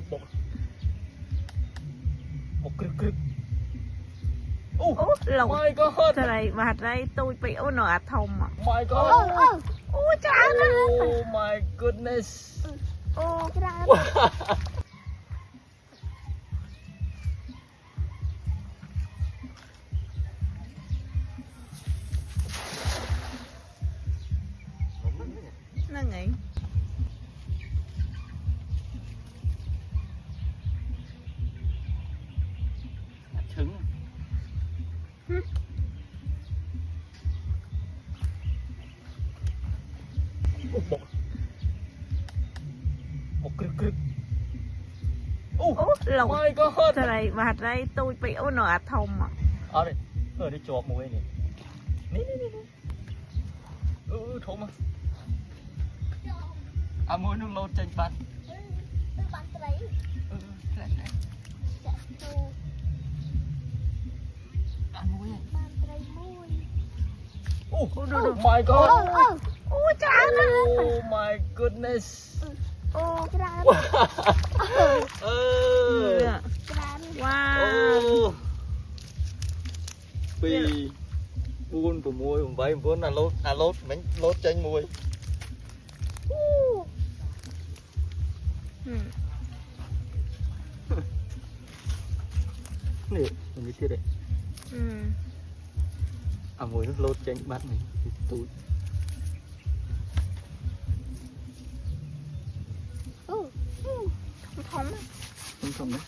một cực lột my god trời mà đây tôi bị ôn nọ thông à my god trời oh my goodness nó nghĩ trứng một cực lột my god trời mà đây tôi bị ôn nọ thông à ở đây chọp một cái này nè thốn mà môi nước lột trên bàn oh my god oh my goodness wow vì buôn của môi vậy vốn là lốt bánh lốt chanh môi nè mình đi đây môi nước lốt chanh bắt mình túi không đấy